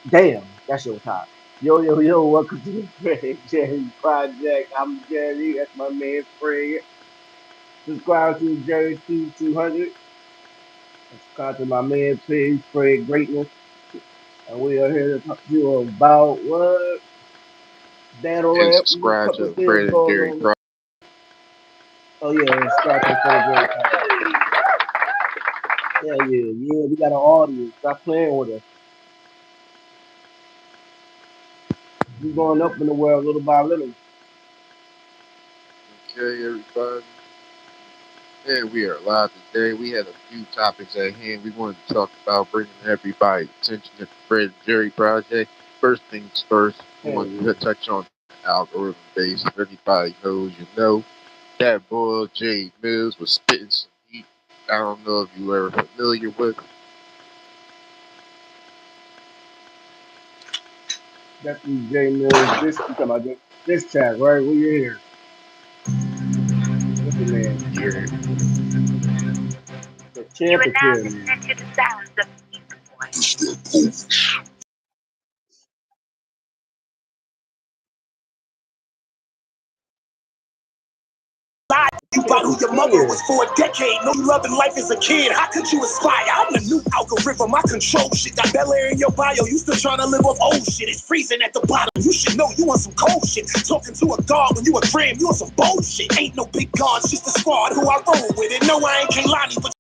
Damn, that's your time. Yo, yo, yo, welcome to the Fred Jerry Project. I'm Jerry, that's my man Fred. Subscribe to Jerry Steve 200. Subscribe to my man page, Fred Greatness. And we are here to talk to you about what? Battle And rap. We got a subscribe couple to of the things Fred and going Gary on. Pro. Oh, yeah, and subscribe to the Fred Jerry Project. Hell yeah, yeah, we got an audience. Stop playing with us. We going up in the world little by little. Okay, everybody. And we are live today. We had a few topics at hand we wanted to talk about, bringing everybody's attention to the Fred and Jerry Project. First things first, we Hell want to yeah. touch on the algorithm base. If anybody knows, you know. That boy, Jay Mills, was spitting some heat. I don't know if you were familiar with it. Definitely J Mills. You talking about this track, right? We here. What's the name? Yeah. The champ is here, man. The You about champ who is your mother was here. for a decade. Know you loving life as a kid. How could you aspire? I'm the new algorithm. I control shit. Got Bel Air in your bio. You still trying to live off old shit. It's freezing at the bottom. You should know you want some cold shit. Talking to a god when you a gram. You on some bullshit. Ain't no big gods, just a squad who I roll with. And no, I ain't Kaylani, but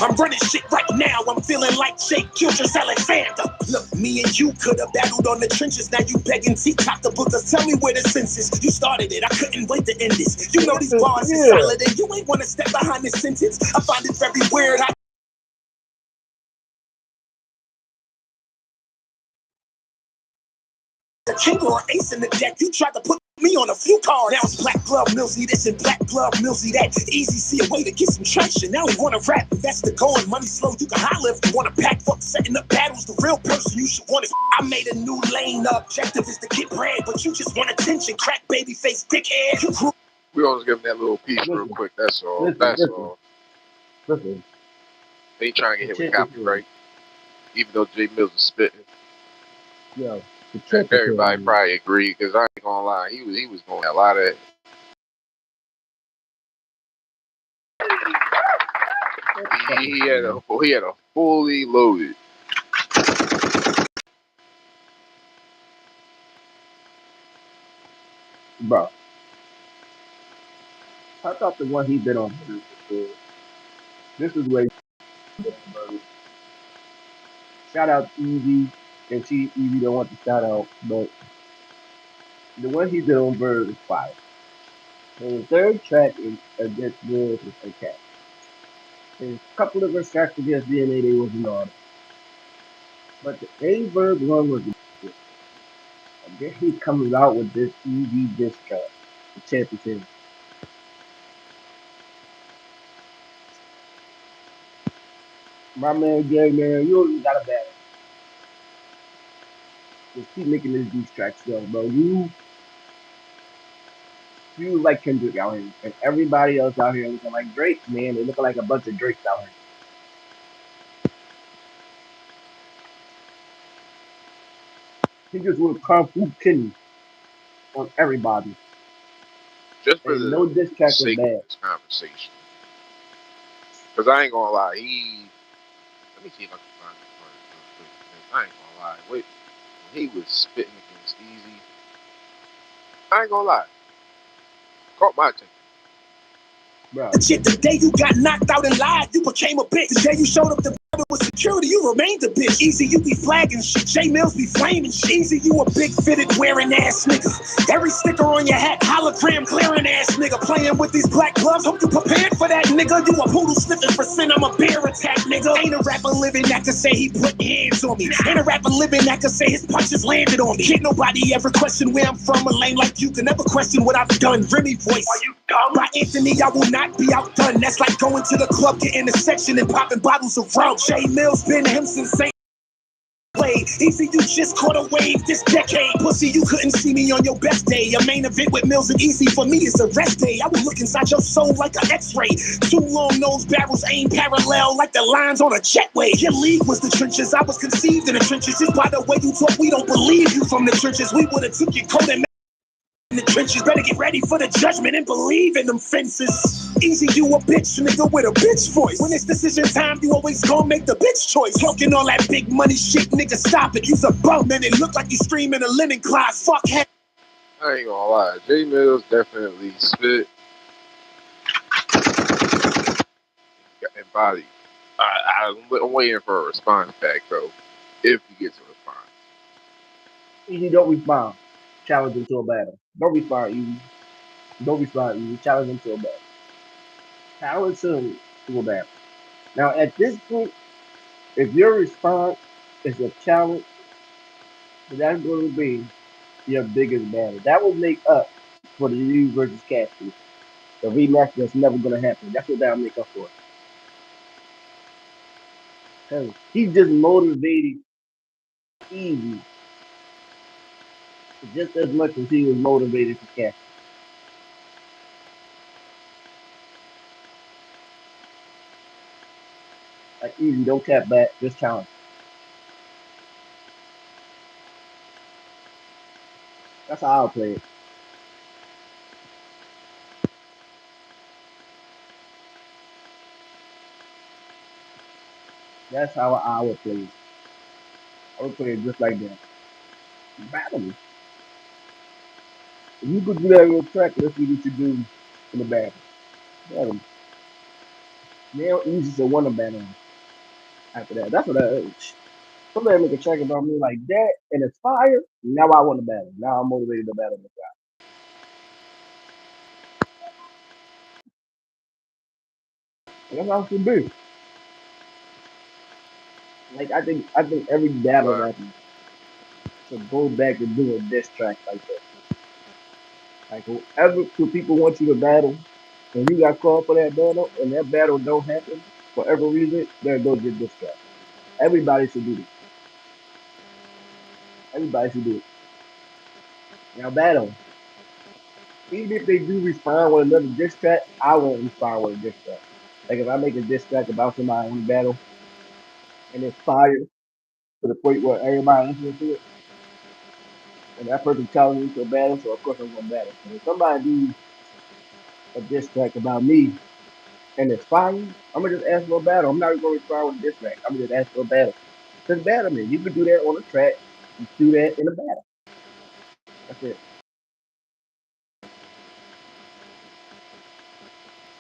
I'm running shit right now. I'm feeling like Jake Gilchrist Alexander. Look, me and you could have battled on the trenches. Now you begging T-Top to book us. Tell me where the sense is. You started it. I couldn't wait to end this. You know Champ these is bars is here. solid and you ain't want to step behind this sentence. I find it very weird. The king or ace in the deck. You tried to put me on a few cards. Now it's black glove Millsy this and black glove Millsy that. Easy, see a way to get some traction. Now we wanna rap, that's the going. Money slow, you can holler if you wanna pack. Fuck setting up battles. The real person you should want is. I made a new lane. The objective is to get bread, but you just want attention. Crack baby face, dickhead. You grew. We always give them that little piece real Listen, quick. That's all. listen, That's listen, all. listen. They ain't trying to The get hit with champ is here. copyright, even though Jay Mills is spitting. Yo, the champ is here, Everybody man. probably agree because I ain't gonna lie, he was going a lot of. Champ is fucking He here, had man. a fully loaded. Bro, I thought the one he did on Bird was good. This is where he did on Bird. Shout out Evie. And Evie don't want the shout out, but the one he did on Bird was fire. And the third track against Mills was fantastic. And a couple of his tracks against DNA, they wasn't on it. But the A Verb one was good. And then he comes out with this Evie diss track, the championship. My man Gary, man, you already got a battle. Just keep making these diss tracks, though, bro. You like Kendrick out here, and everybody else out here looking like Drake, man. They looking like a bunch of Drakes out here. He just went Kung Fu Kenny on everybody, Just for and the no diss track was sake of bad. this conversation, because I ain't gonna lie, let me see if I can find this part real quick. 'Cause I ain't gonna lie, wait, when he was spitting against Easy, I ain't gonna lie, caught my attention. Bro, Shit, the day you got knocked out and lied, you became a bitch. The day you showed up to with security, you remained a bitch. Easy, you be flagging shit. J Mills be flaming shit. Easy, you a big fitted wearing ass nigga. Every sticker on your hat, hologram clearing ass nigga. Playing with these black gloves, hope you prepared for that nigga. You a poodle sniffing for sin, I'm a bear attack nigga. Ain't a rapper living that could say he put hands on me. Ain't a rapper living that could say his punches landed on me. Can't nobody ever question where I'm from. A lane like you can never question what I've done. Remy voice. Are you dumb? By Anthony, I will not be outdone. That's like going to the club, getting a section and popping bottles of rum. J Mills been him since St. played. Easy, you just caught a wave this decade. Pussy, you couldn't see me on your best day. A main event with Mills and Easy for me is a rest day. I will look inside your soul like an x-ray. Two long nose barrels aim parallel like the lines on a jetway. Your league was the trenches, I was conceived in the trenches. Just by the way you talk, we don't believe you from the trenches. We would've took your coat and in the trenches. Better get ready for the judgment and believe in them fences. Easy, you a bitch nigga with a bitch voice. When it's decision time, you always gon' make the bitch choice. Talking all that big money shit, nigga, stop it. You's a bum and it look like you streaming a linen closet. Fuck head. I ain't gonna lie, J Mills definitely spit and body. I'm waiting for a response back though, if he gets a response. Easy, don't respond. Challenge him to a battle. Don't respond, Easy. Don't respond, Easy. Challenge him to a battle. Challenge him to a battle. Now, at this point, if your response is a challenge, then that's going to be your biggest battle. That will make up for the you versus Cassidy. The rematch that's never going to happen. That's what that'll make up for. Cause he just motivated Easy just as much as he was motivated for Cassidy. Like Easy, don't tap back, just challenge. That's how I'll play it. That's how I would play it. I would play it just like that. Battle me. If you could do that on your track, let's see what you do in the battle. Battle me. Now Easy to want to battle after that. That's what I. Somebody make a track about me like that, and it's fire. Now I want to battle. Now I'm motivated to battle this guy. And that's how it should be. Like I think every battle But rapper should go back and do a diss track like that. Like whoever two people want you to battle, and you got called for that battle, and that battle don't happen for every reason, then go get diss track. Everybody should do this. Everybody should do it. Now battle. Even if they do respond with another diss track, I won't respond with a diss track. Like if I make a diss track about somebody in battle and it's fire to the point where everybody listens to it, and that person challenges me to a battle, so of course I'm gonna battle. But if somebody do a diss track about me and it's fire, I'm gonna just ask for a battle. I'm not even gonna respond with a diss track. I'm gonna just ask for a battle. Just battle me. You can do that on a track. You do that in a battle. That's it.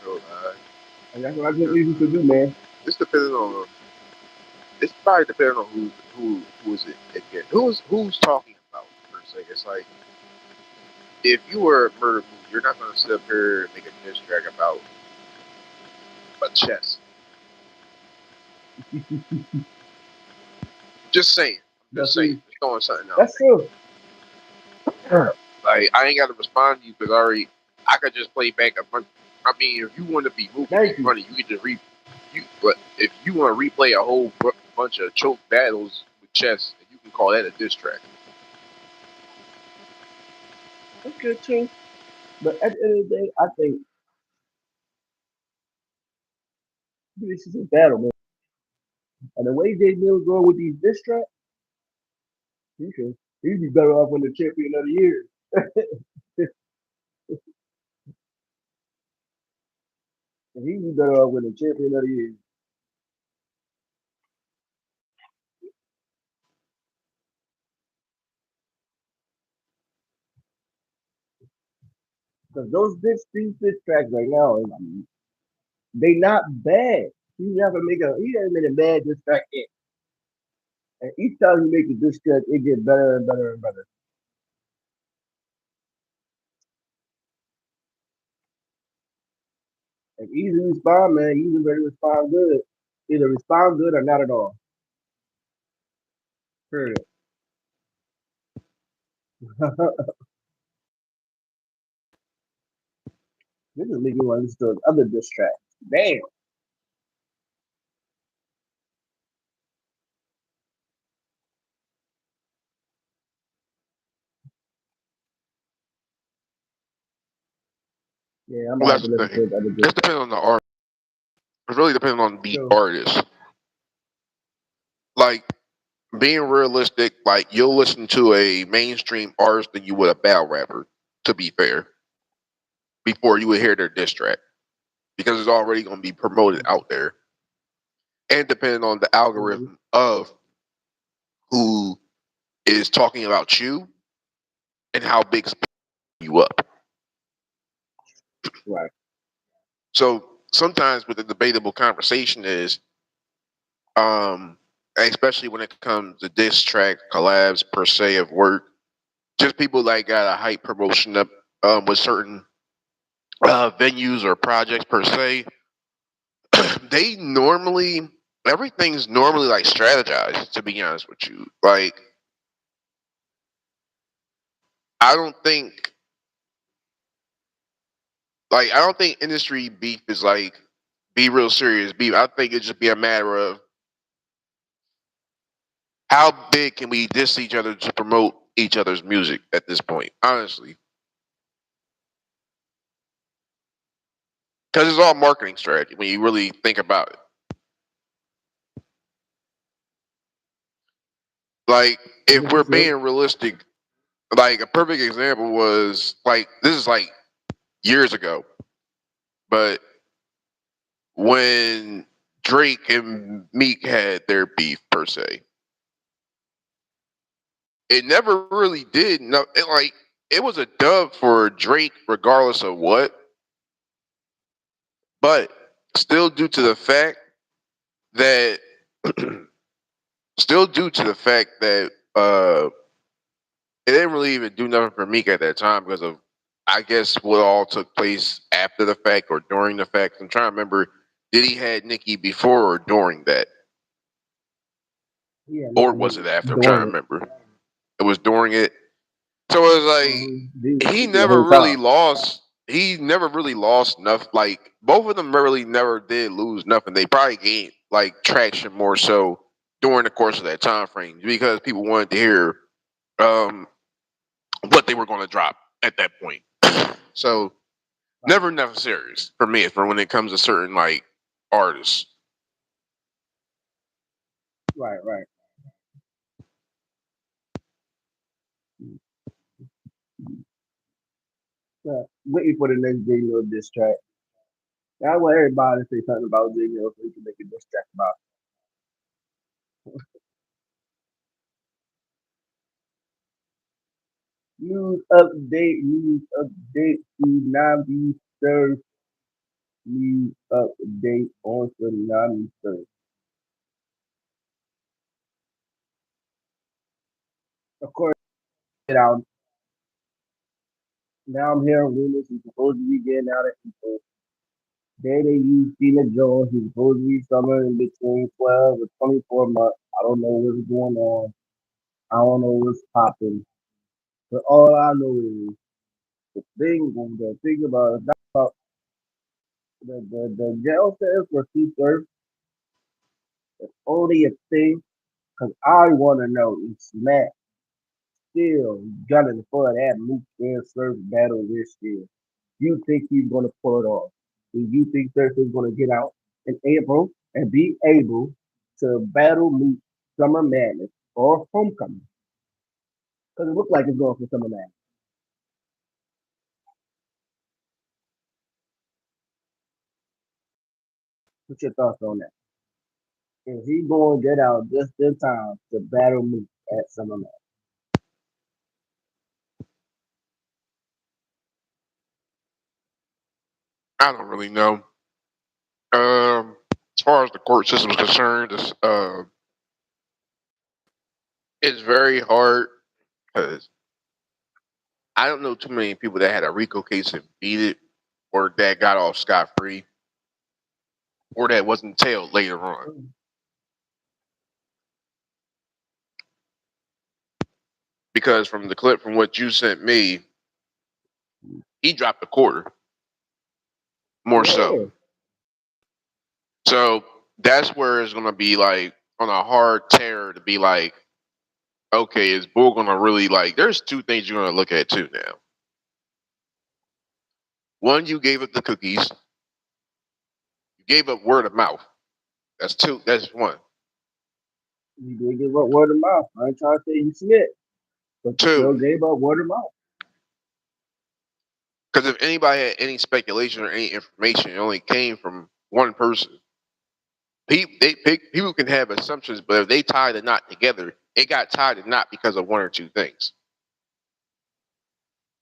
no, And that's what I think you should do, man. it's depending on. It's probably depending on who is it again. Who's talking about per se. It's like if you were a murder movie, you're not gonna sit up here and make a diss track about a chess. Just saying. But Just saying. see, Just throwing something out that's true. there. Like I ain't got to respond to you because already I could just play back a bunch. I mean, if you want to be moving Thank and you. funny, you could just you. But if you want to replay a whole bunch of choke battles with chess, you can call that a diss track. That's good too. But at the end of the day, I think this is a battle, man. And the way Jay Mill's going with these diss tracks, he'd be better off winning the champion of the year. He'd be better off winning the champion of the year. Because these diss tracks right now, I mean, they not bad. He never made a bad diss track yet. And each time he makes a diss track, it gets better and better and better. And easy respond, man. Easy ready to respond good. Either respond good or not at all. Period. This is making me want to listen to other diss tracks. Damn. Yeah, I'm Well, gonna have that's to the listen thing. to the other It's disc. depending on the art. It's really depending on the So, artist. Like being realistic, like you'll listen to a mainstream artist than you would a battle rapper. To be fair, before you would hear their diss track, because it's already going to be promoted out there, and depending on the mhm, algorithm of who is talking about you and how big you up. right. So sometimes with the debatable conversation is, um, especially when it comes to diss track collabs per se of work, just people like got a hype promotion up with certain venues or projects per se. They normally everything's normally like strategized. To be honest with you, like I don't think I don't think industry beef is like be real serious beef. I think it just be a matter of how big can we diss each other to promote each other's music at this point, honestly, because it's all marketing strategy when you really think about it. Like if we're 100%. being realistic, like a perfect example was like this is like years ago, but when Drake and Meek had their beef per se, it never really did. No, it was a dub for Drake, regardless of what. But still, due to the fact that, still due to the fact that it didn't really even do nothing for Meek at that time because of, I guess, what all took place after the fact or during the fact. I'm trying to remember. Did he had Nicki before or during that, Yeah, or no, was it after? I'm trying to doing it. remember. It was during it. So it was he The never whole really time. lost. He never really lost enough. Like both of them really never did lose nothing. They probably gained like traction more so during the course of that time frame because people wanted to hear um, what they were going to drop at that point. So Right, never serious for me for when it comes to certain like artists. right, right. Waiting for the next J Mill diss track. I want everybody to say something about J Mill so we can make a diss track about it. News update, tsunami surf, news update on tsunami surf. Of course, get out. Now I'm hearing rumors he's supposed to be getting out of people. There they use Tina Jones. He's supposed to be somewhere in between 12 and 24 months. I don't know what's going on. I don't know what's popping. But all I know is the thing about it, about the jail cells for T-Surf is only a thing because I want to know is Matt still gunning for that Mook and Surf battle this year? You think he's going to pull it off? Do you think Surf is going to get out in April and be able to battle Mook Summer Madness or Homecoming? Because it looks like it's going for Summer Madness. What's your thoughts on that? Is he going to get out just in time to battle Mook at Summer Madness? I don't really know. As far as the court system is concerned, it's very hard because I don't know too many people that had a RICO case and beat it, or that got off scot free, or that wasn't tailed later on. Because from the clip from what you sent me, he dropped a quarter, more so. Yeah, So that's where it's gonna be like on a hard tear to be like, okay, is Bull gonna really like? There's two things you're gonna look at too now. One, you gave up the cookies. You gave up word of mouth. That's two. That's one. You did give up word of mouth. I ain't trying to say you snitched, but you still Two, gave up word of mouth. because if anybody had any speculation or any information, it only came from one person. People can have assumptions, but if they tie the knot together, it got tied to knot because of one or two things.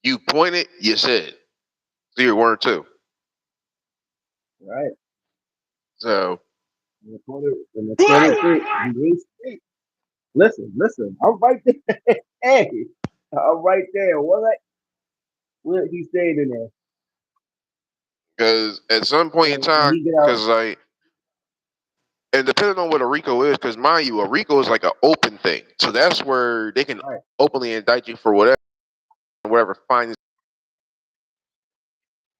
You pointed, you said. So you're one or two. Right. So And the 23, you ain't straight. Listen. I'm right there. Hey, I'm right there. What he stayed in there? because at some point in And when time, he get out, because like, and depending on what a RICO is, because mind you, a RICO is like an open thing. So that's where they can right, openly indict you for whatever findings.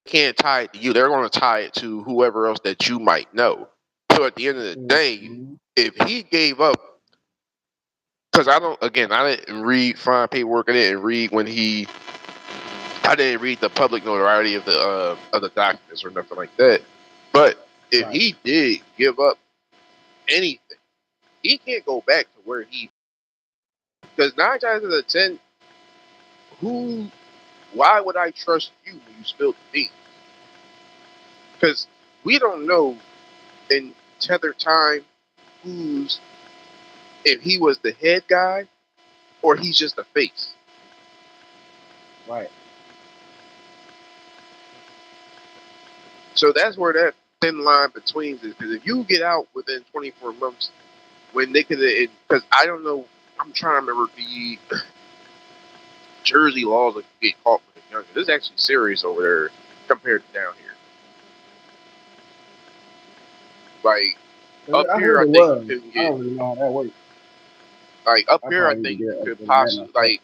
They can't tie it to you. They're going to tie it to whoever else that you might know. So at the end of the day, mm-hmm. if he gave up, because I didn't read fine paperwork. I didn't read I didn't read the public notoriety of the documents or nothing like that. But if Right, he did give up anything, he can't go back to where he. Because 9 times out of 10, who? Why would I trust you when you spilled the beans? Because we don't know in tether time who's if he was the head guy or he's just a face. right. So that's where that thin line between is. Because if you get out within 24 months, when they could, because I don't know, I'm trying to remember the Jersey laws if you get caught with a gun. This is actually serious over there compared to down here. Like up I here, heard I it think you was. couldn't I get. don't really know how that works. Like up I here, I probably need think to you get up could in that possibly myself.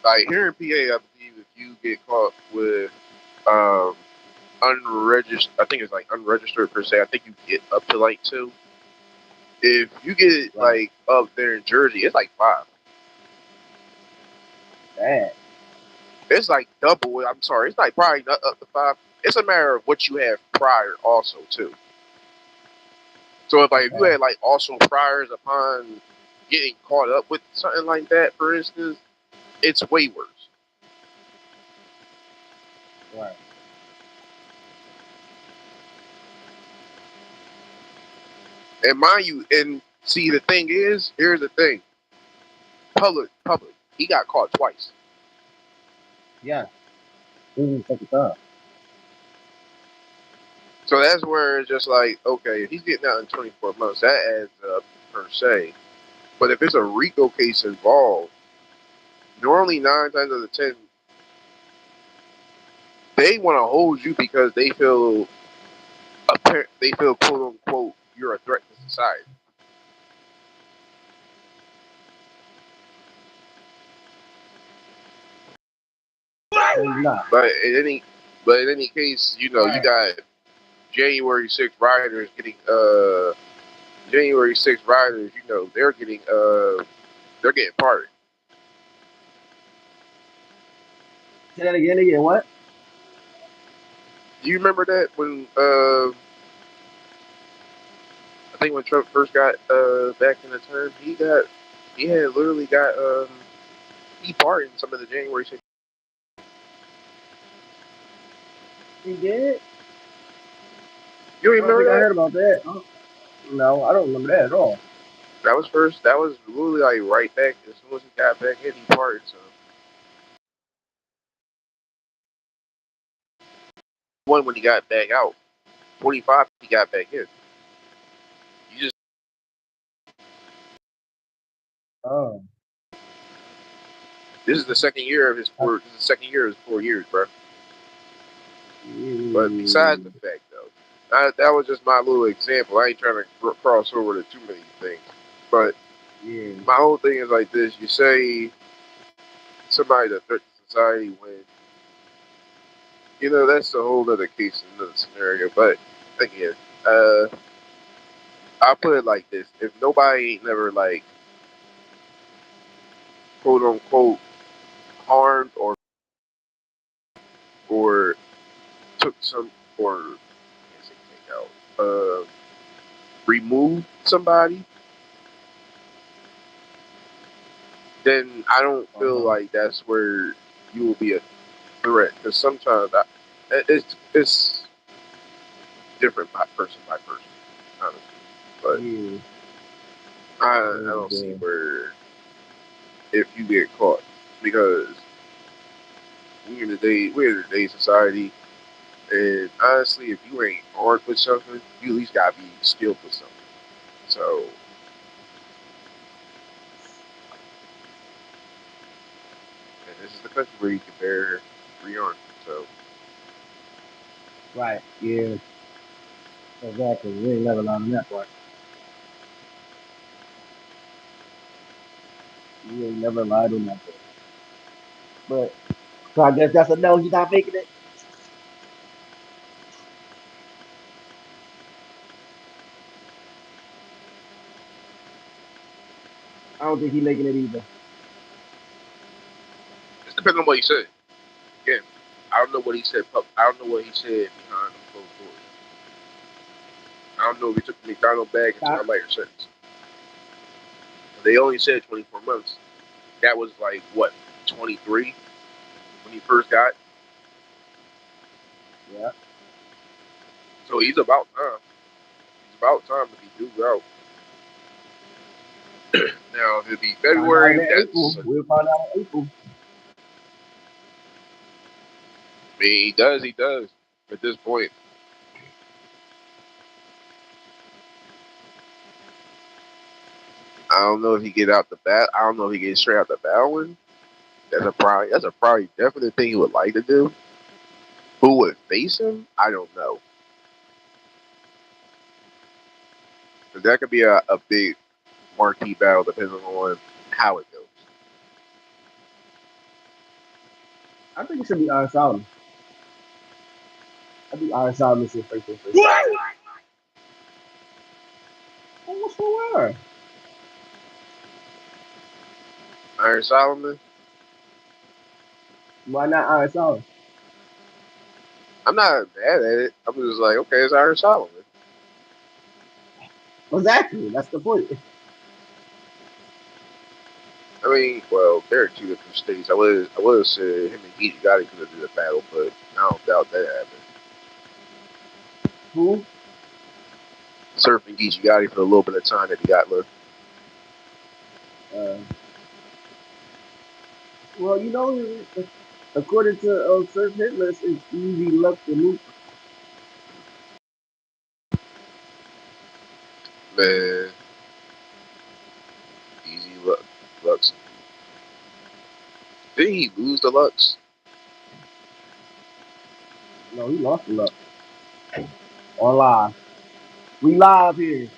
like here in PA, I believe if you get caught with um unregistered, I think it's like unregistered per se. I think you get up to like 2. If you get it Right. like up there in Jersey, it's like 5. Bad. It's like double. I'm sorry, it's like probably not up to 5. It's a matter of what you have prior also too. So if you Okay. had like also priors upon getting caught up with something like that, for instance, it's way worse. Right. And mind you, and see the thing is, here's the thing. Public. He got caught twice. Yeah. This is the second time. So that's where it's just like, okay, if he's getting out in 24 months, that adds up per se. But if it's a RICO case involved, normally 9 times out of 10, they want to hold you because they feel quote unquote you're a threat to society. So he's not. But in any case, you know, you got January 6th riders getting January 6th riders, you know, they're getting pardoned. Say that again. Again. What? Do you remember that when I think when Trump first got back in the term, he had literally got he pardoned some of the January 6th. He did. You I don't think I remember that? heard about that. No, I don't remember that at all. That was literally like right back as soon as he got back in, he pardoned some. One when he got back out. 25 he got back in. You just Oh. this is the second year of his I, 4 years, bro. But besides mm, the fact though, that was just my little example. I ain't trying to cross over to too many things. But yeah. my whole thing is like this: you say somebody's a threat to society when you know that's a whole other case, another scenario. But again, uh, I'll put it like this: if nobody ain't never like quote unquote harmed or or took some, or I can't say take out, remove somebody, then I don't feel like that's where you will be a threat. Because sometimes it's different by person, honestly. But Yeah. I don't see where if you get caught, because we're in today's society, and honestly, if you ain't armed with something, you at least gotta be skilled with something. So, and this is the country where you can bear three arms. So, Right. Yeah. Exactly. We ain't never learned that part. We ain't never lied on that part. But so I guess that's a no. You not making it. I don't think he making it either. it depends on what he said. Again, I don't know what he said. I don't know what he said behind them closed doors. I don't know if he took the McDonald bag into a lighter sentence. They only said 24 months. That was like what, 23 when he first got. Yeah. So he's about time. He's about time to be due out. Now, if it be Find out February, in April. that's. We'll find out in April. I mean, he does. He does. At this point, I don't know if he get out the bat. I don't know if he gets straight out the battling. That's a probably definite thing he would like to do. Who would face him? I don't know. But that could be a big marquee battle depending on how it goes. I think it should be Iron Solomon. I think Iron Solomon should face him first. What? Oh, what's the word? Iron Solomon. Why not Iron Solomon? I'm not mad at it. I'm just like, okay, it's Iron Solomon. Exactly. That's the point. I mean, well, they're in two different states. I would have said him and Geechee Gotti could have did a battle, but I don't doubt that happened. Who? Surfing Geechee Gotti for a little bit of time that he got left. Uh, well, you know, according to Surf Hitless, it's Easy Luck the Loop. Man, easy luck. Lux. Did he lose the Lux? No, he lost the luck. On live. We live here.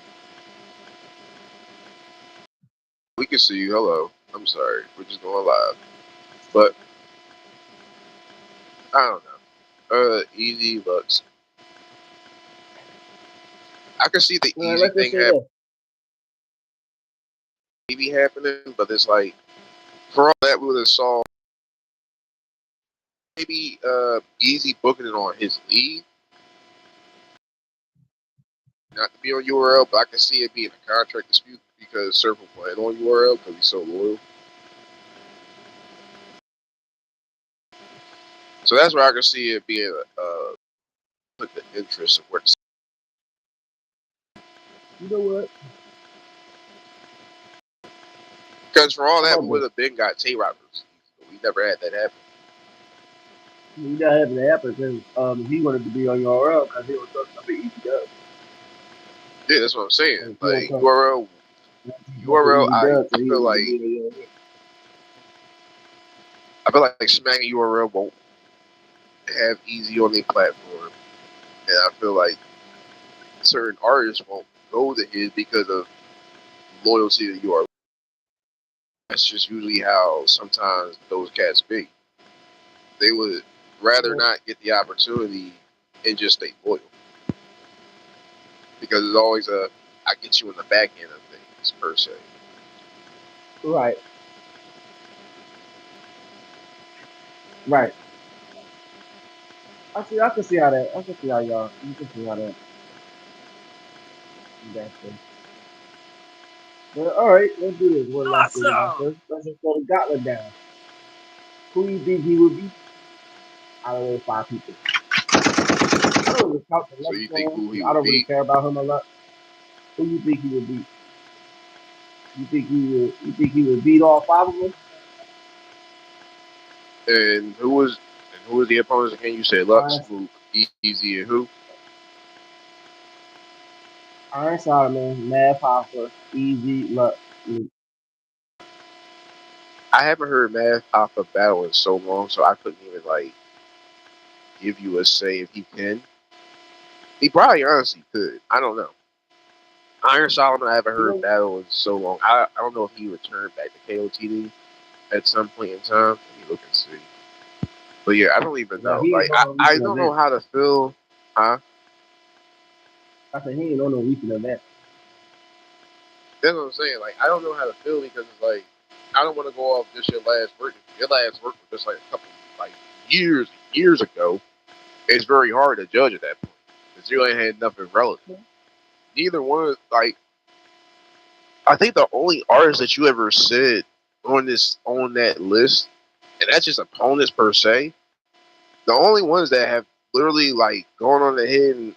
We can see you. Hello. I'm sorry. We're just going live. But I don't know. Easy Lux. I can see the easy Let's just thing say this. maybe happening, but it's like for all that we would have saw maybe easy booking it on his league. Not to be on URL, but I can see it being a contract dispute because Surf will play on URL because he's so loyal. So that's where I can see it being put the interest of where the. You know what? Because for all How that, we about would this? have been got Tay Roberts. We never had that happen. You not having to happen because he wanted to be on your URL because he was talking about Easy Dub. Yeah, that's what I'm saying. And he was Like talking URL, Easy I Dub, so he feel wanted to like be on your URL. smacking URL won't have easy on their platform, and I feel like certain artists won't go to his because of loyalty to URL. That's just usually how sometimes those cats be. They would rather not get the opportunity and just stay loyal because it's always I get you in the back end of things per se. Right, right. I can see how that. I can see how y'all. You can see how that. That's it. But all right, let's do this. One last thing about Awesome. first. Let's just throw the gauntlet down. Who you think he would be out of those five people? I don't really count the So next you think one who because he I would don't really beat? care about him a lot. Who you think he would beat? You think he would? You think he would beat all five of them? And who was the opponents again? You said Lux, Iron, Mook, Easy, and who? Iron Solomon, Mad Papa, Easy, Luck. I haven't heard Math Alpha battle in so long, so I couldn't even like give you a say if he can. He probably honestly could. I don't know. Iron Solomon, I haven't You heard know, battle in so long. I don't know if he returned back to KOTD at some point in time. Let me look and see. But yeah, I don't even now know. he Like ain't on no I recent don't know event. how to feel. Huh? I said he ain't on no recent event. That's what I'm saying. Like I don't know how to feel because it's like I don't want to go off just your last work. Your last work was just like a couple like years ago. It's very hard to judge at that point because you ain't had nothing relevant. Neither one of like I think the only artist that you ever said on that list, and that's just opponents per se. The only ones that have literally like gone on ahead and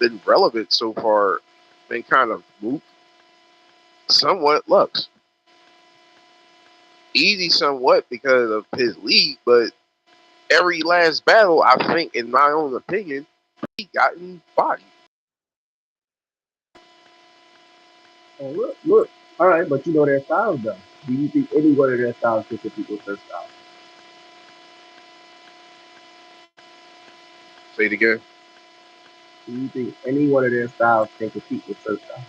been relevant so far, been kind of moot, somewhat Lux. Easy somewhat because of his lead, but every last battle, I think, in my own opinion, he gotten bodied. And look. All right, but you know their styles though. Do you think any one of their styles can compete with their style? Say it again. Do you think any one of their styles can compete with their style?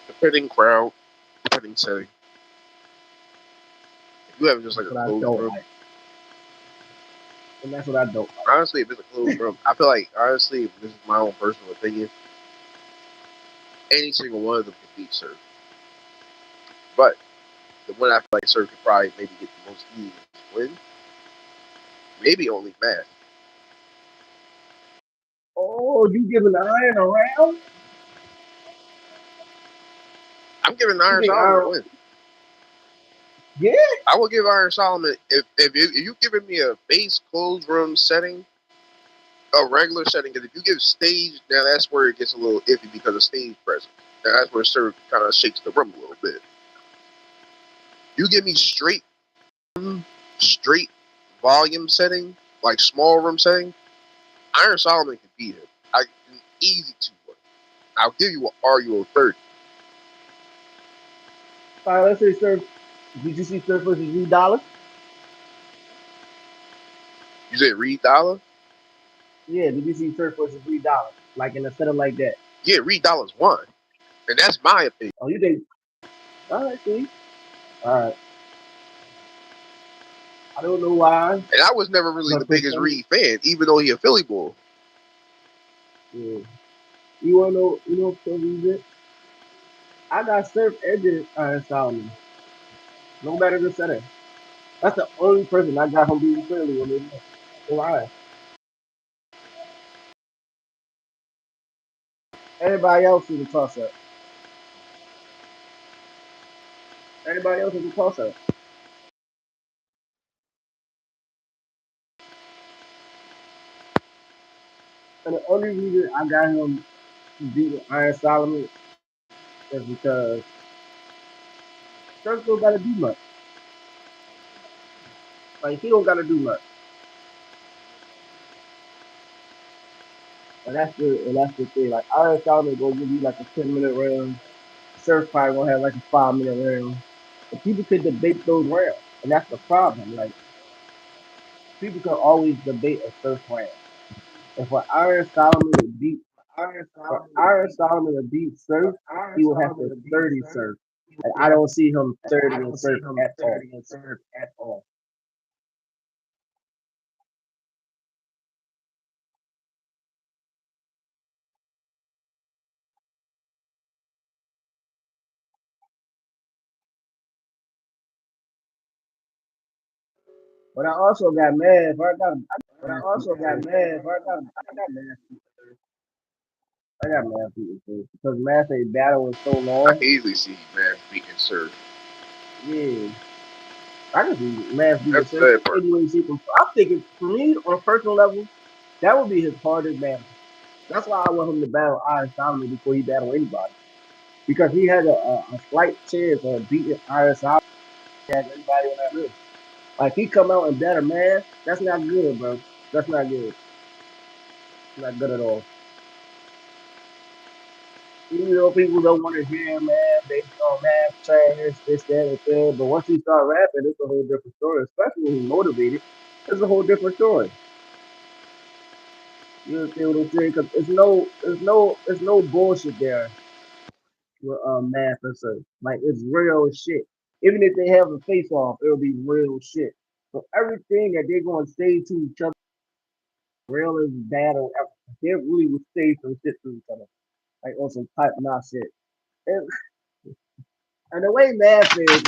Depending crowd, depending setting. If you have just like That's a what I closed don't room, like, and that's what I don't honestly, if it's a closed room, I feel like honestly, if this is my own personal opinion, any single one of them could beat Surf. But the one I feel like Surf could probably maybe get the most easy win, maybe only Math. Oh, you giving Iron a round? I'm giving You Iron think Solomon a Iron? win. Yeah. I will give Iron Solomon if you giving me a base closed room setting, a regular setting. Because if you give stage, now that's where it gets a little iffy because of stage presence. Now that's where Surf kind of shakes the room a little bit. You give me straight volume setting, like small room setting. Iron Solomon can beat him. I an easy 2-1. I'll give you an RUO 30. All right, let's say Surf. Did you see Surf versus Reed Dollar? You said Reed Dollar? Yeah, did you see Surf versus Reed Dollar? Like in a setting like that? Yeah, Reed Dollar's won, and that's my opinion. Oh, you think? All right, see. All right. I don't know why, And I was never really but the for biggest some, Reed fan, even though he a Philly bull. yeah. You wanna know? You know for some reason, I got Surf edging Iron Solomon. No matter the setting. That's the only person I got from being clearly when they met. Why? Everybody else is a toss up. Everybody else is a toss up. And the only reason I got him beating Iron Solomon is because Surf don't gotta do much. Like he don't gotta do much. And that's the thing. Like Iron Solomon gonna give you like a 10-minute round. Surf probably gonna have like a 5-minute round. But people could debate those rounds. And that's the problem. Like people can always debate a Surf round. And for Iron Solomon to beat for Iron Solomon to beat Surf, he will have to 30 Surf. And I don't see him 30 and Surf at all. But I also got mad. But I also got mad. But I got mad. I got mad people too because Math a battle was so I long. can easily see Math beating Surf. Yeah, I can see Math beating That's the Surf sad part. anyway. I'm thinking for me on a personal level, that would be his hardest battle. That's why I want him to battle Iron Solomon before he battle anybody because he has a slight chance of beating Iron Solomon as anybody on that list. Like he come out and better man, that's not good, bro. That's not good. Not good at all. Even though people don't want to hear him, man, they math trash, this, that, and third. But once he start rapping, it's a whole different story. Especially when he's motivated, it's a whole different story. You understand what I'm saying? Because it's no bullshit there with math and such. Like it's real shit. Even if they have a face off, it'll be real shit. So everything that they're gonna say to each other, real is bad or ever. They really will say some shit to each other, like on some type not shit. And, and the way math is,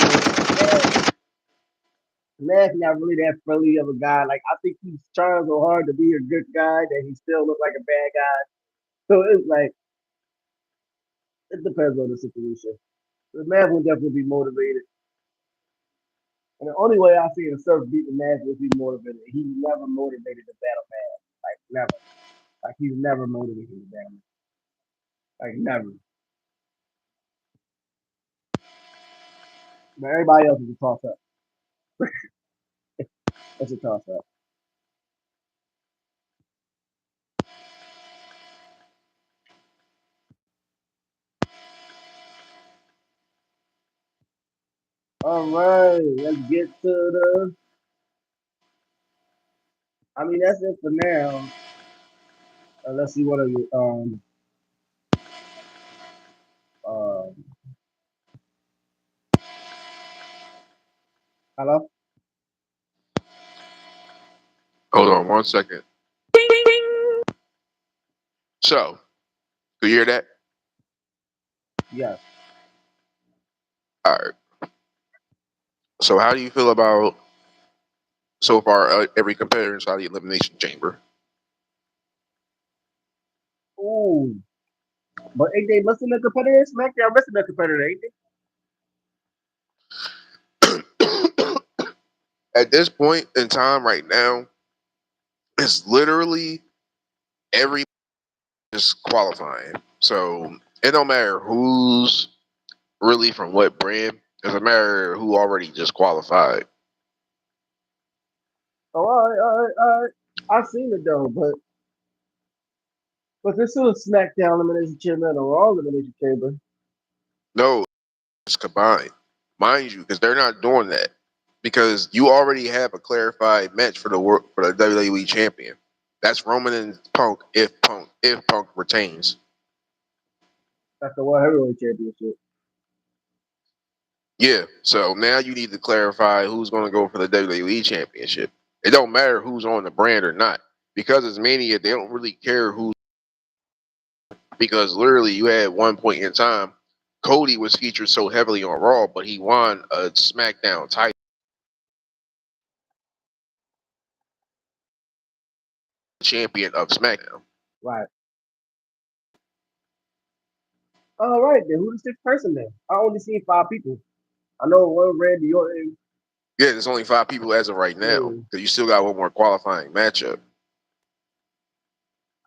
math not really that friendly of a guy. Like I think he's trying so hard to be a good guy that he still looks like a bad guy. So it's like it depends on the situation. The math will definitely be motivated. And the only way I see a Surf beat the Math is be motivated. He never motivated the battle man. Like never. Like he's never motivated the battle man. Like never. But everybody else is a toss up. It's a toss up. All right, let's get to the. I mean, that's it for now. Let's see what are you um hello. Hold on 1 second. So, you hear that? Yes. All right. So, how do you feel about so far every competitor inside the elimination chamber? Ooh, but ain't they missing a competitor? SmackDown missing a competitor, ain't they? At this point in time, right now, it's literally every just qualifying. So it don't matter who's really from what brand. It doesn't matter who already just qualified. Oh, all right. I seen it though, but this is SmackDown elimination chamber and a Raw elimination chamber. No, it's combined, mind you, because they're not doing that because you already have a clarified match for the WWE champion. That's Roman and Punk if Punk retains. That's the World Heavyweight Championship. Yeah, so now you need to clarify who's going to go for the WWE championship. It don't matter who's on the brand or not because it's Mania. They don't really care who because literally you had one point in time Cody was featured so heavily on Raw, but he won a SmackDown title champion of SmackDown. Right. All right, then who's the sixth person then? I only seen five people. I know one Randy Orton. Yeah, there's only 5 people as of right now Yeah. because you still got one more qualifying matchup.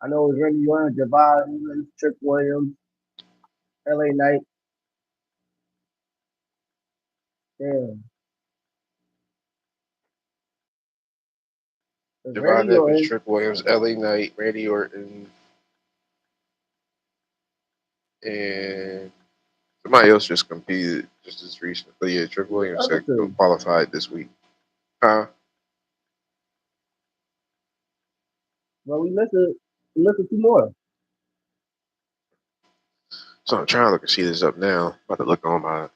I know it's Randy Orton, Javon Evans, Trick Williams, LA Knight. Damn. It's Devon Randy Evans, Orton. Trick Williams, LA Knight, Randy Orton, and somebody else just competed just as recent. But yeah, Trick Who the Williams other had two? qualified this week. Huh? Well, we missing two more. So I'm trying to look and see this up now. I'm about to look on my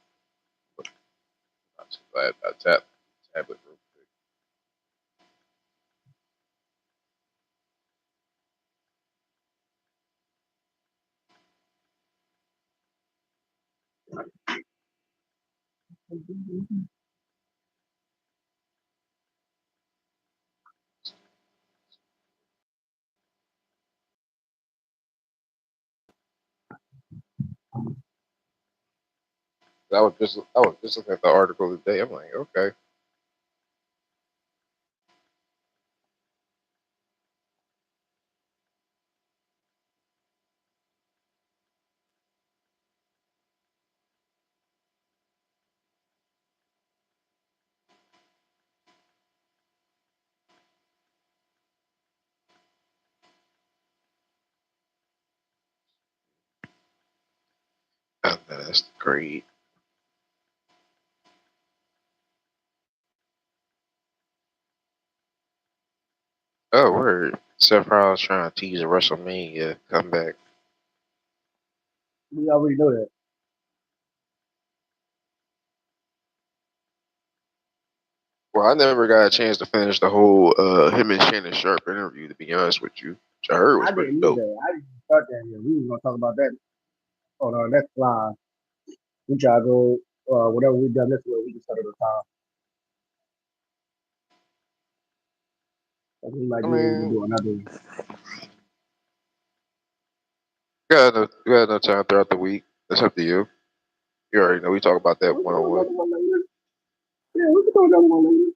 tablet real quick. I was just looking at the article today. I'm like, okay. That's great. Oh, word. Seth Rollins trying to tease a WrestleMania comeback. We already know that. Well, I never got a chance to finish the whole him and Shannon Sharp interview. To be honest with you, which I heard was I pretty didn't dope. either. I didn't start that yet. We was gonna talk about that on our next live. We try to go whatever we done this week, we can start at the time. Like we might I be able to mean, do another one. you got enough time throughout the week. That's up to you. You already know we talk about We that can one do on one. another one later. Yeah, we can do another one later.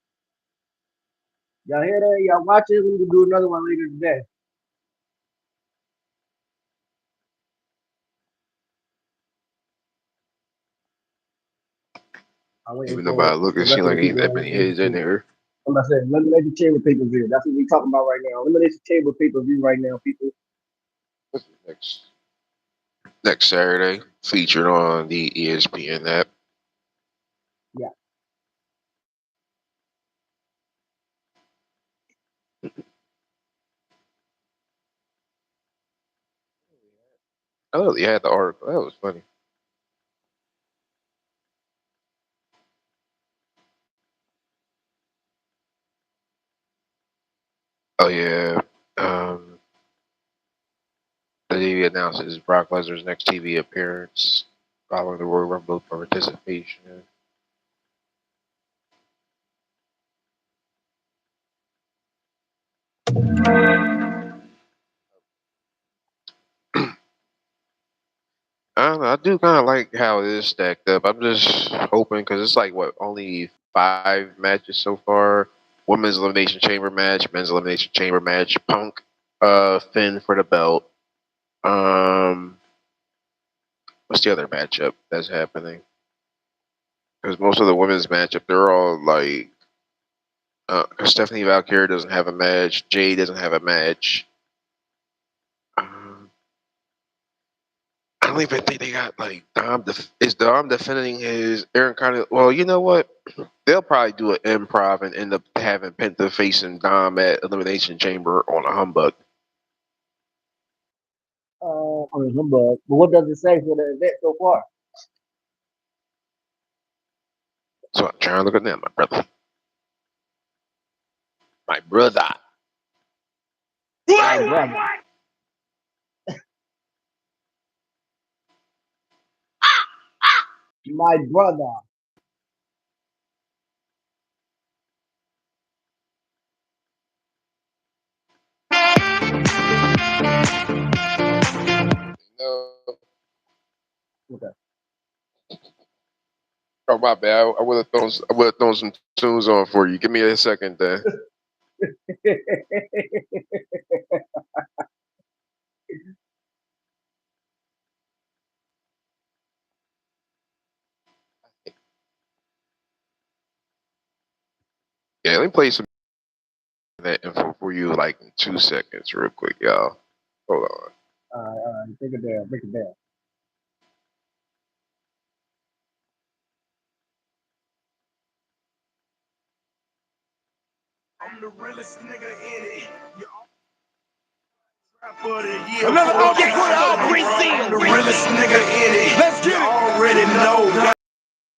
Y'all hear that? Y'all watch it? We can do another one later today. I'm waiting Even though by for the look, the it rest seems of like the ain't people that on many the heads in there. I'm about to say, elimination chamber pay per view. That's what we talking about right now. Elimination chamber pay per view right now, people. What's next Saturday? Featured on the ESPN app. Yeah. Oh, yeah, the article. That was funny. Oh yeah. Um, the TV announces Brock Lesnar's next TV appearance following the Royal Rumble participation. I don't know. I do kind of like how it is stacked up. I'm just hoping because it's like what only 5 matches so far. Women's elimination chamber match, men's elimination chamber match, Punk, Finn for the belt. Um, what's the other matchup that's happening? Because most of the women's matchup, they're all like, 'cause Stephanie Valkyrie doesn't have a match, Jade doesn't have a match. Um, I don't even think they got like Dom. Is Dom defending his Aaron Carter? Well, you know what? They'll probably do an improv and end up having Penta facing Dom at Elimination Chamber on a humbug. I mean, humbug. But what does it say for the event so far? So I'm trying to look at them, my brother. My brother. My brother. My brother. No. Okay. Oh my bad. I would have thrown some tunes on for you. Give me a second there. Yeah, let me play some of that info for you like in 2 seconds, real quick, y'all. Hold on. All right. Break it down. Break it down. I'm the realest nigga in it. Another outbreak scene. I'm the realest nigga in it. Let's get it. Already know.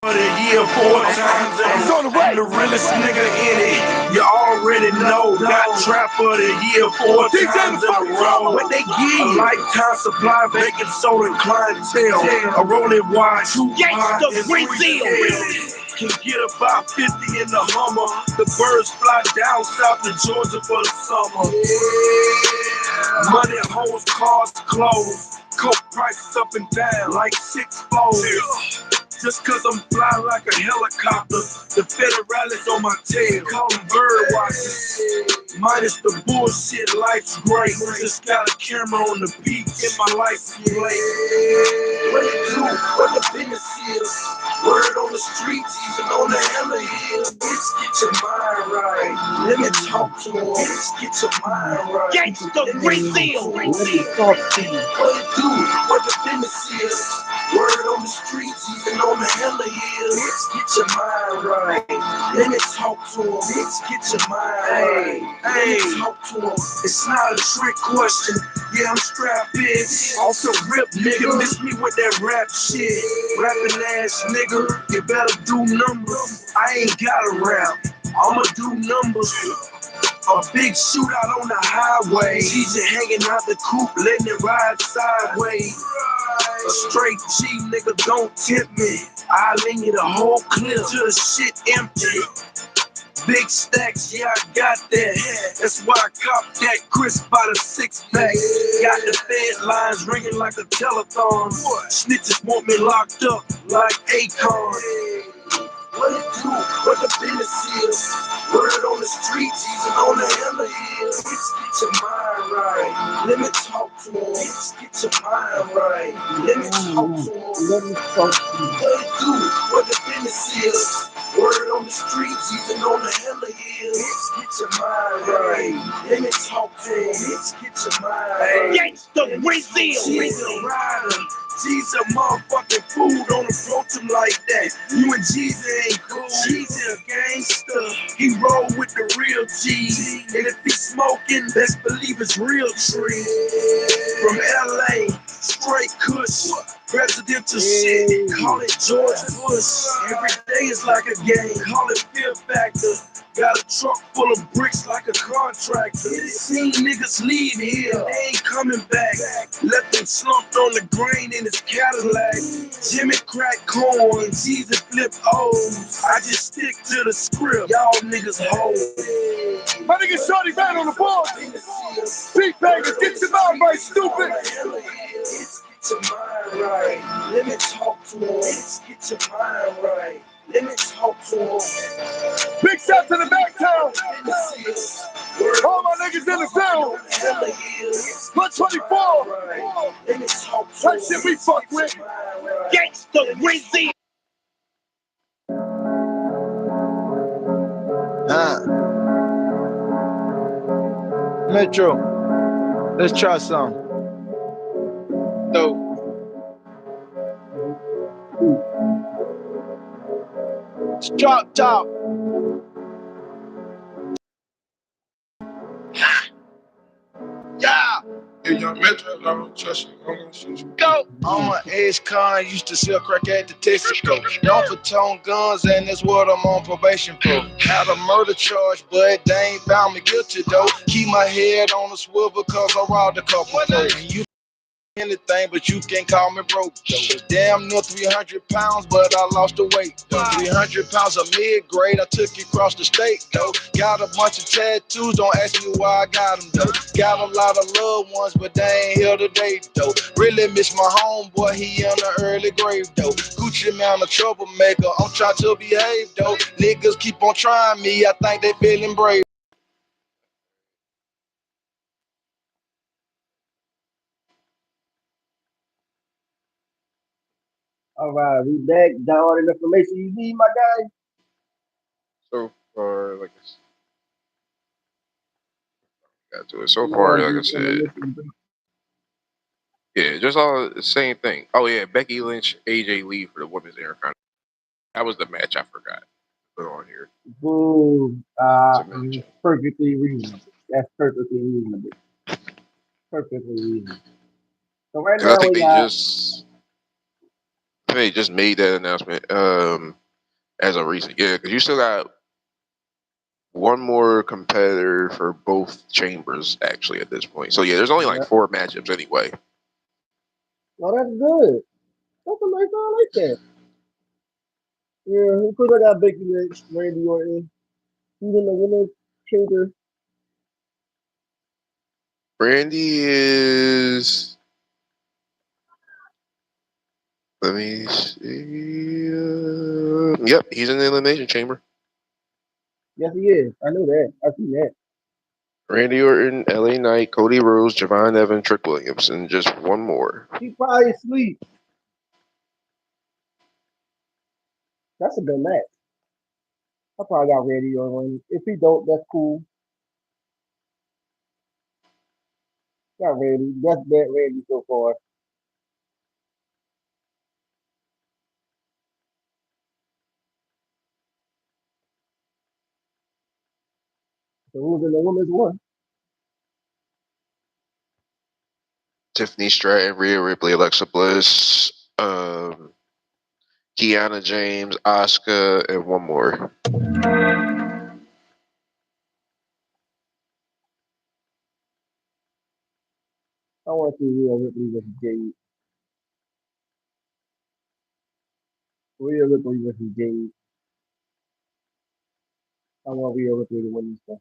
For the year 4 times. I'm the realest nigga in it. You already know. Got trap for the year 4 times in a row. What they give you? A lifetime supply of baking soda clientele. A rolling watch. Two gangsters, Brazil. Can get about 50 in the Hummer. The birds fly down south to Georgia for the summer. Yeah. Money, hoes, cars, clothes. Coke prices up and down like 6 fold. Just cause I'm fly like a helicopter. The federalists on my tail, call them bird watchers. Minus the bullshit, life's great. Just got a camera on the peak in my life plate. What it do, what the business is. Word on the streets, even on the hella hills. Bitch, get your mind right. Let me talk to them. Bitch, get your mind right. Gangsta Brazil. Let me talk to you. What it do, what the business is. Word on the streets, even on the hella hills. Bitch, get your mind right. Let me talk to them. Bitch, get your mind right. Let me talk to them. It's not a trick question. Yeah, I'm strapped in. Also rip, nigga. Miss me with that rap shit. Rapping ass nigga. You better do numbers. I ain't gotta rap. I'ma do numbers. A big shootout on the highway. DJ hanging out the coupe, letting it ride sideways. A straight G nigga, don't tempt me. I lean you the whole clip till the shit empty. Big stacks, yeah, I got that. That's why I cop that crisp by the 6-pack. Got the fed lines ringing like a telethon. Snitches want me locked up like Akon. What it do, what the business is. Word on the streets, even on the hella hills. Bitch, get your mind right. Let me talk to them. Bitch, get your mind right. Let me talk to them. Let me talk to you. What it do, what the business is. Word on the streets, even on the hella hills. Bitch, get your mind right. Let me talk to them. Bitch, get your mind right. Gangsta Brazil. She's a rider. G's a motherfucking food, don't approach him like that. You and G's ain't cool. G's a gangster. He roll with the real G's. And if he's smoking, best believe it's real tree. From LA, straight kush. Presidential shit, call it George Bush. Every day is like a game, call it Fear Factor. Got a truck full of bricks like a contractor. Seen niggas leave here, they ain't coming back. Left them slumped on the grain in his Cadillac. Jimmy crack corn, Jesus flip O's. I just stick to the script, y'all niggas hold. My nigga Shorty Van on the board. Pete Vegas, get your mind right, stupid. Get your mind right. Let me talk to him. Get your mind right. Let me talk to him. Big shot to the back town. All my niggas in the field. 124. Let me talk to That shit we fuck with. Gangsta Brazil. Metro, let's try some. So Drop top. Yeah, hey, young Metro, I don't trust you. I'm gonna shoot you. go. I'm an ex-con, used to sell crack at the Texaco. Known for tone guns, and that's what I'm on probation for. Had a murder charge, but they ain't found me guilty though. Keep my head on a swivel cause I robbed a couple folks. And you anything, but you can't call me broke though. Damn near 300 pounds, but I lost the weight though. 300 pounds of mid-grade, I took it across the state though. Got a bunch of tattoos, don't ask me why I got them though. Got a lot of loved ones, but they ain't here today though. Really miss my homeboy, he in the early grave though. Gucci man a troublemaker, I'm trying to behave though. Niggas keep on trying me, I think they feeling brave. All right, we back. Got all the information you need, my guy. So far, like I said, got to it. So You far, want like I to do said, intermission? yeah, just all the same thing. Oh yeah, Becky Lynch, AJ Lee for the women's Intercontinental. That was the match I forgot to put on here Boom. to mention. Perfectly reasonable. That's perfectly reasonable. Perfectly reasonable. So right Because I now think we got they just made that announcement as of recent. Yeah, because you still got one more competitor for both chambers actually at this point. So yeah, there's only like 4 matchups anyway. well, that's good. That's a nice I like that. Yeah, of course I got Becky Lynch, Randy Orton. He's in the women's chamber. Brandy is Let me see. Yep, he's in the Elimination Chamber. Yes, he is. I know that. I see that. Randy Orton, LA Knight, Cody Rhodes, Javon Evans, Trick Williams, and just one more. He probably asleep. That's a good match. I probably got Randy on. If he don't, that's cool. Got Randy. That's bet Randy so far. So who's in the women's one? Tiffany Stratton, Rhea Ripley, Alexa Bliss, Kiana James, Asuka, and one more. I want to see Rhea Ripley versus Jade. Rhea Ripley versus Jade. I want Rhea Ripley to win this stuff.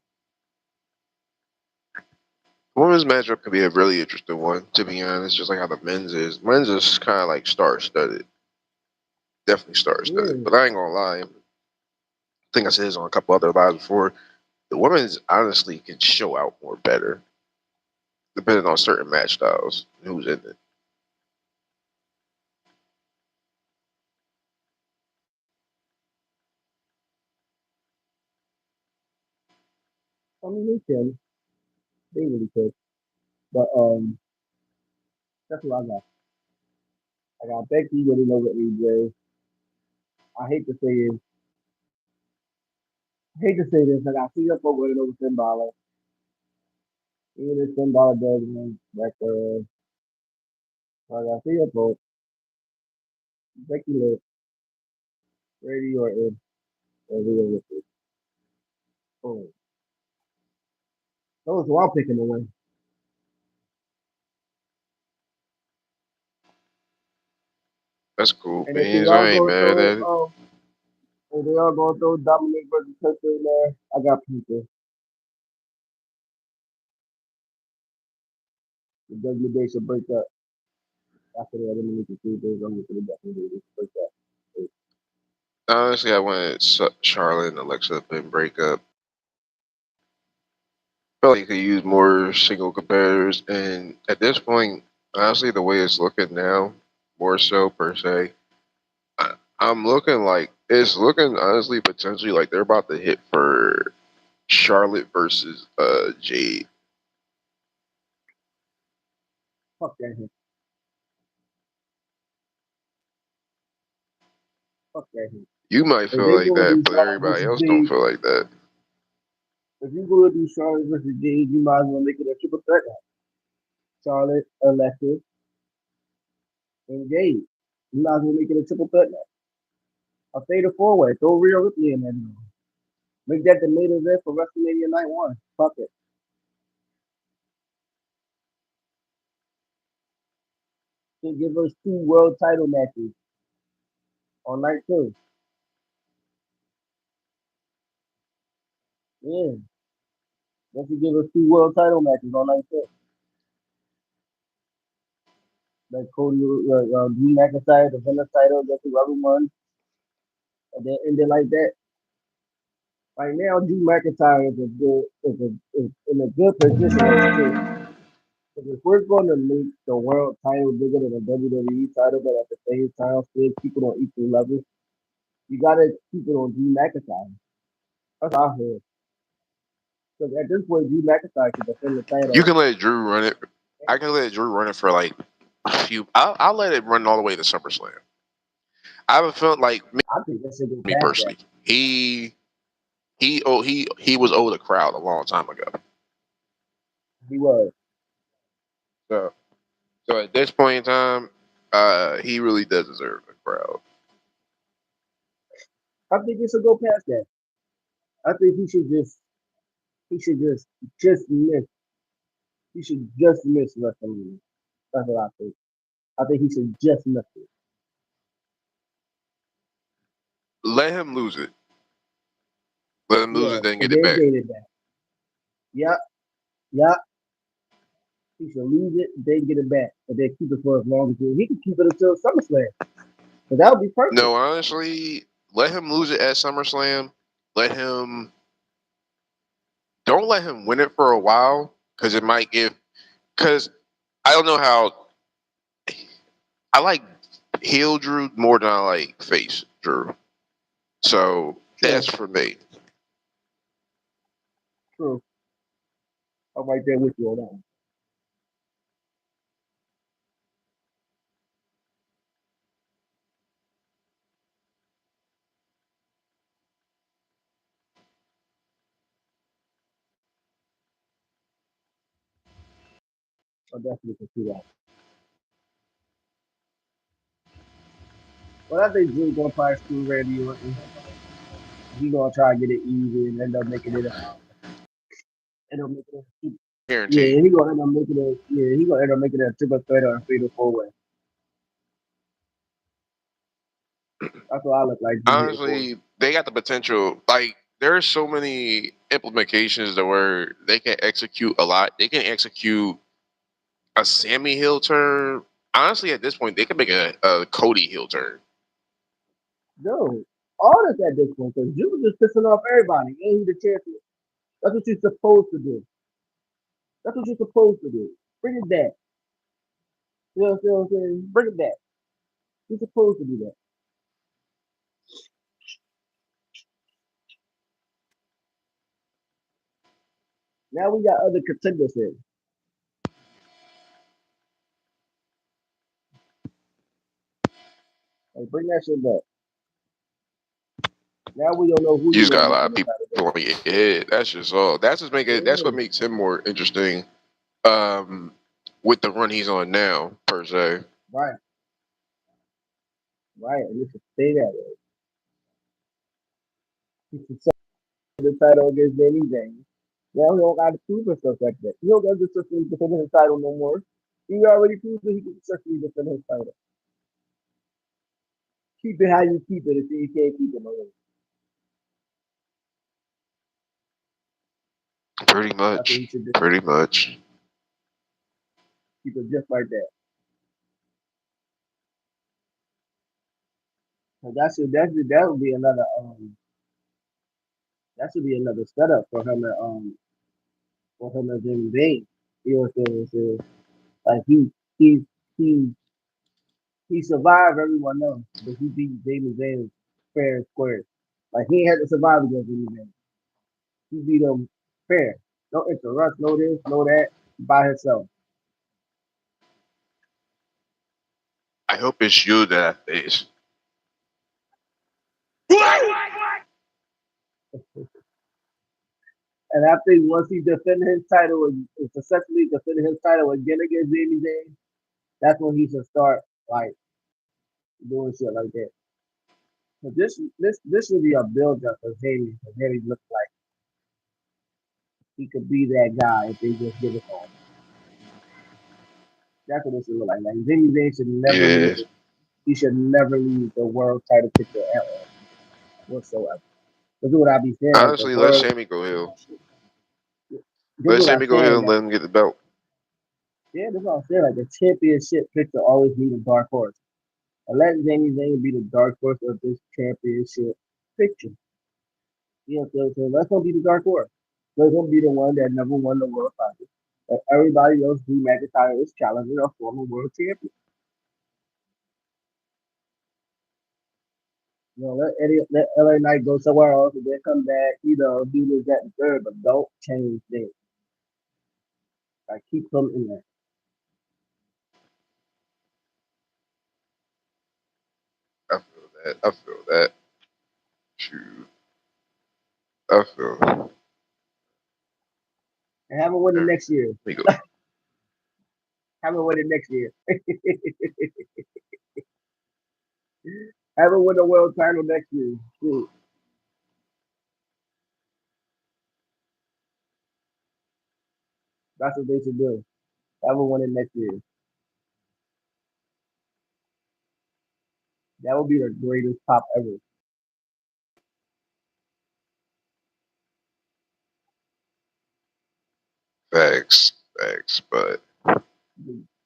Women's matchup could be a really interesting one, to be honest, just like how the men's is. Men's is kind of like star-studded. Definitely star-studded. Yeah. But I ain't going to lie. I think I said this on a couple other lives before. The women's honestly can show out more better, depending on certain match styles and who's in it. I mean, they can. They really could. But that's what I got. I got Becky winning over AJ. I hate to say it. I hate to say this. I got CM Punk winning over Finn Balor. Even if Finn Balor does win, like I got CM Punk, Becky Lynch, Randy Orton, and Rhea Ripley. Boom. Those who I'm picking to win. That's cool, And if they beans. all I ain't go mad through, at it. if they all go through Dominic versus Penta in there, I got Penta. The WWE should break up after the elimination 3 days. I'm going to definitely break up. Honestly, I wanted Charlotte and Alexa to break up. I felt like you could use more single competitors, and at this point, honestly, the way it's looking now, more so per se, I'm looking like it's looking honestly potentially like they're about to hit for Charlotte versus Jade. Fuck that hit. Fuck that hit. You might If feel they like go that, do but Charlotte everybody versus else don't Jade, feel like that. if you go do Charlotte versus Jade, you might as well make it a triple threat match. Charlotte, Alexa, and Jade. You might as well make it a triple threat match. A fatal four-way. Throw Rhea Ripley in there. Make that the main event for WrestleMania Night 1. Fuck it. They give us 2 world title matches on night 2. Yeah. They should give us 2 world title matches on night 2. Like Cody, Drew McIntyre, the Vince title, that's whoever won. And then end it like that. Right now, Drew McIntyre is in a good position as to. Because if we're going to make the world title bigger than the WWE title, but at the same time still keep it on equal levels, you gotta keep it on Drew McIntyre. That's how I feel. Because at this point, Drew McIntyre can defend the You title. can let Drew run it. I can let Drew run it for like a few. I'll let it run all the way to SummerSlam. I haven't felt like I think that should go me past that. personally. He was owed a crowd a long time ago. He was. So so at this point in time, he really does deserve a crowd. I think it should go past that. I think he should just miss. He should just miss WrestleMania. That's what I think. I think he should just miss it. Let him lose it. Let him lose Yeah, it, then and get it then back. gain it back. Yep, yep. He should lose it, then get it back, and then keep it for as long as he can keep it until SummerSlam. But that would be perfect. No, honestly, let him lose it at SummerSlam. Let him. Don't let him win it for a while because it might give. Because I don't know how. I like heel Drew more than I like face Drew. So True, that's for me. true. I'm right there with you on that one. I definitely can see that. But I think Drew's gonna probably screw Randy Orton. He gonna try to get it easy and end up making it end up making it Guaranteed. yeah, he gonna end up making it he gonna end up making it a triple threat or a fatal four way. That's what I look like Drew hitting for. Honestly, they got the potential. Like, there's so many implications that where they can execute a lot. They can execute a Sammy Hill turn. Honestly, at this point, they can make a Cody Hill turn. No. All this at this point, because Drew was just pissing off everybody. Ain't he the champion? That's what you're supposed to do. That's what you're supposed to do. Bring it back. You know what I'm saying? Bring it back. You're supposed to do that. Now we got other contenders here. Like, bring that shit back. Now we don't know who You you're just gonna got a make lot in of the people title game. on your head. That's just all. That's just make it. That's what Yeah, makes him more interesting. With the run he's on now, per se. right, right. And you should stay that way. He should set the title against Danny James. Now he don't got to prove himself like that. He don't got to successfully defend his title no more. He already proved that he can successfully defend his title. Keep it how you keep it until you can't keep it no more. Pretty That's what much. he should do. Pretty much. Keep it just like that. So that would be another that should be another setup for him and Jimmy Bain. You know what I'm saying? Like he he he survived everyone else, but he beat Jimmy Bain fair and square. Like he ain't had to survive against Jimmy Bain. He beat him fair. No interrupt, no this, no that, by himself. I hope it's you that I face. And I think once he defended his title and successfully defended his title again against Jimmy Bain, that's when he should start like doing shit like that. So this should be a build up for Jamie because Jamie looks like he could be that guy if they just give it to him. That's what this should look like. Like Jamie Zayn should never Yeah. leave it. He should never leave the world title picture at all whatsoever. This is what I be saying. Like the Honestly, let world. Sammy go Hill. This is Let what I'm Sammy go Hill saying. and That let him get the belt. yeah, this is what I'm saying. Like the championship picture always be the dark horse. And let Jamie Zayn be the dark horse of this championship picture. You know what I'm saying? Let's gonna be the dark horse. Let's gonna be the one that never won the world title. And everybody else, Drew McIntyre is challenging a former world champion. You know, let LA Knight go somewhere else and then come back, do this, that, and third, but don't change things. Like, keep them in there. I feel that. I feel that. Shoot. I feel that. And have him win it There next year. we go. Have him win it next year. Have him win the world title next year. Shoot. That's what they should do. Have him win it next year. That would be the greatest pop ever. Facts. Facts. But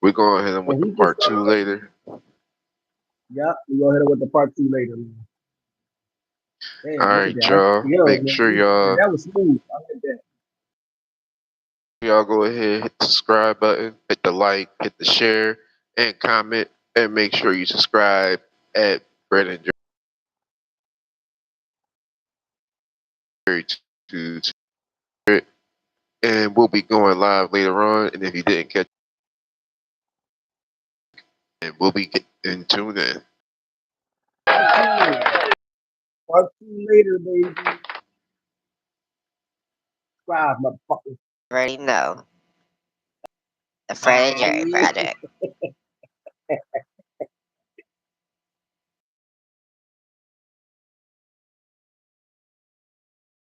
we're going to hit him with And the he can part start two off, later. Yep, we gonna hit it with the part 2 later, man. All Damn, look at right, that. y'all. Yo, Make man, sure y'all that was smooth. I like that. go ahead, hit the subscribe button, hit the like, hit the share, and comment, and make sure you subscribe at Brandon Jerry to it. And we'll be going live later on. And if you didn't catch it, we'll be getting tuned in. Part 2 later, baby. Subscribe, motherfucker. Already know. The Fred and Jerry Project.